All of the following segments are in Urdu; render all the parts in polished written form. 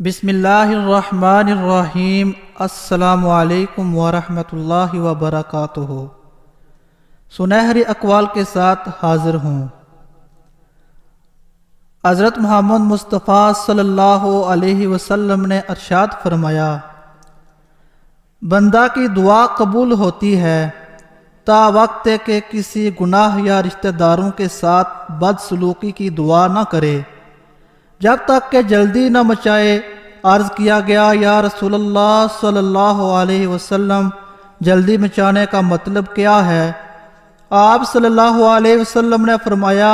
بسم اللہ الرحمن الرحیم۔ السلام علیکم ورحمۃ اللہ وبرکاتہ۔ سنہری اقوال کے ساتھ حاضر ہوں۔ حضرت محمد مصطفیٰ صلی اللہ علیہ وسلم نے ارشاد فرمایا، بندہ کی دعا قبول ہوتی ہے تا وقت کہ کسی گناہ یا رشتہ داروں کے ساتھ بدسلوکی کی دعا نہ کرے، جب تک کہ جلدی نہ مچائے۔ عرض کیا گیا، یا رسول اللہ صلی اللہ علیہ وسلم، جلدی مچانے کا مطلب کیا ہے؟ آپ صلی اللہ علیہ وسلم نے فرمایا،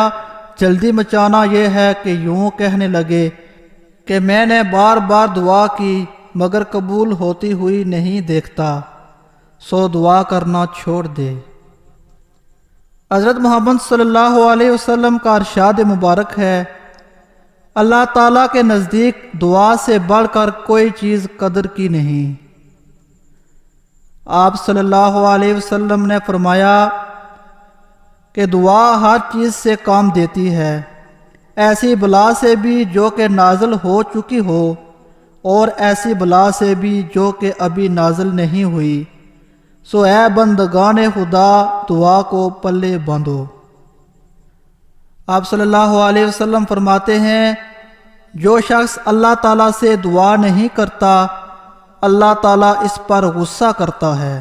جلدی مچانا یہ ہے کہ یوں کہنے لگے کہ میں نے بار بار دعا کی مگر قبول ہوتی ہوئی نہیں دیکھتا، سو دعا کرنا چھوڑ دے۔ حضرت محمد صلی اللہ علیہ وسلم کا ارشاد مبارک ہے، اللہ تعالیٰ کے نزدیک دعا سے بڑھ کر کوئی چیز قدر کی نہیں۔ آپ صلی اللہ علیہ وسلم نے فرمایا کہ دعا ہر چیز سے کام دیتی ہے، ایسی بلا سے بھی جو کہ نازل ہو چکی ہو اور ایسی بلا سے بھی جو کہ ابھی نازل نہیں ہوئی، سو اے بندگان خدا دعا کو پلے باندھو۔ آپ صلی اللہ علیہ وسلم فرماتے ہیں، جو شخص اللہ تعالیٰ سے دعا نہیں کرتا اللہ تعالیٰ اس پر غصہ کرتا ہے۔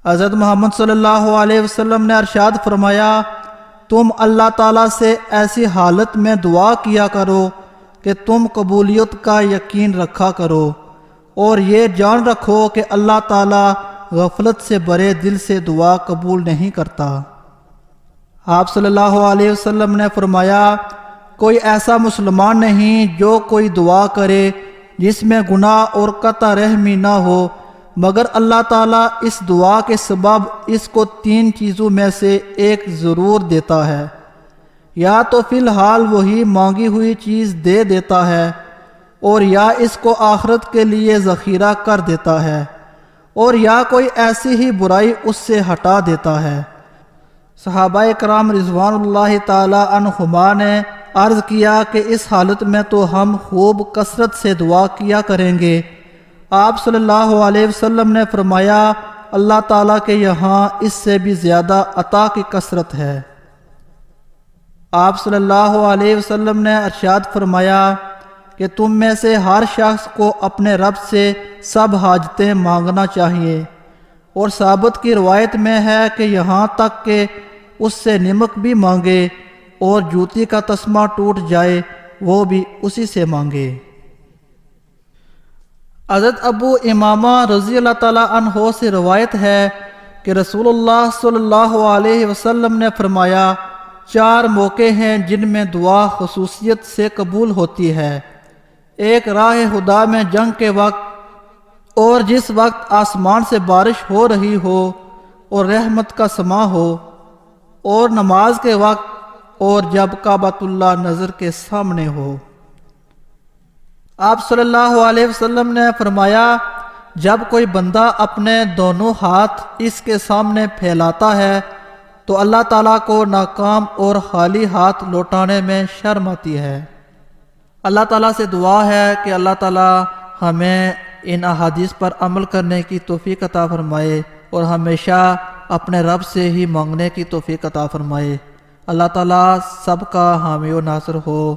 حضرت محمد صلی اللہ علیہ وسلم نے ارشاد فرمایا، تم اللہ تعالیٰ سے ایسی حالت میں دعا کیا کرو کہ تم قبولیت کا یقین رکھا کرو اور یہ جان رکھو کہ اللہ تعالیٰ غفلت سے بھرے دل سے دعا قبول نہیں کرتا۔ آپ صلی اللہ علیہ وسلم نے فرمایا، کوئی ایسا مسلمان نہیں جو کوئی دعا کرے جس میں گناہ اور قطع رحمی نہ ہو، مگر اللہ تعالیٰ اس دعا کے سبب اس کو 3 چیزوں میں سے ایک ضرور دیتا ہے۔ یا تو فی الحال وہی مانگی ہوئی چیز دے دیتا ہے، اور یا اس کو آخرت کے لیے ذخیرہ کر دیتا ہے، اور یا کوئی ایسی ہی برائی اس سے ہٹا دیتا ہے۔ صحابہ کرام رضوان اللہ تعالی عنہما نے عرض کیا کہ اس حالت میں تو ہم خوب کثرت سے دعا کیا کریں گے۔ آپ صلی اللہ علیہ وسلم نے فرمایا، اللہ تعالیٰ کے یہاں اس سے بھی زیادہ عطا کی کثرت ہے۔ آپ صلی اللہ علیہ وسلم نے ارشاد فرمایا کہ تم میں سے ہر شخص کو اپنے رب سے سب حاجتیں مانگنا چاہیے، اور ثابت کی روایت میں ہے کہ یہاں تک کہ اس سے نمک بھی مانگے اور جوتی کا تسمہ ٹوٹ جائے وہ بھی اسی سے مانگے۔ حضرت ابو امامہ رضی اللہ تعالیٰ عنہ سے روایت ہے کہ رسول اللہ صلی اللہ علیہ وسلم نے فرمایا، 4 موقع ہیں جن میں دعا خصوصیت سے قبول ہوتی ہے، ایک راہ خدا میں جنگ کے وقت، اور جس وقت آسمان سے بارش ہو رہی ہو اور رحمت کا سماں ہو، اور نماز کے وقت، اور جب کعبۃ اللہ نظر کے سامنے ہو۔ آپ صلی اللہ علیہ وسلم نے فرمایا، جب کوئی بندہ اپنے دونوں ہاتھ اس کے سامنے پھیلاتا ہے تو اللہ تعالیٰ کو ناکام اور خالی ہاتھ لوٹانے میں شرم آتی ہے۔ اللہ تعالیٰ سے دعا ہے کہ اللہ تعالیٰ ہمیں ان احادیث پر عمل کرنے کی توفیق عطا فرمائے اور ہمیشہ اپنے رب سے ہی مانگنے کی توفیق عطا فرمائے۔ اللہ تعالیٰ سب کا حامی و ناصر ہو۔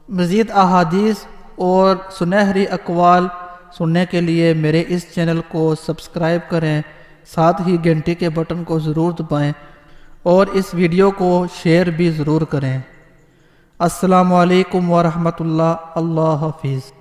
مزید احادیث اور سنہری اقوال سننے کے لیے میرے اس چینل کو سبسکرائب کریں، ساتھ ہی گھنٹی کے بٹن کو ضرور دبائیں اور اس ویڈیو کو شیئر بھی ضرور کریں۔ السلام علیکم ورحمۃ اللہ۔ اللہ حافظ۔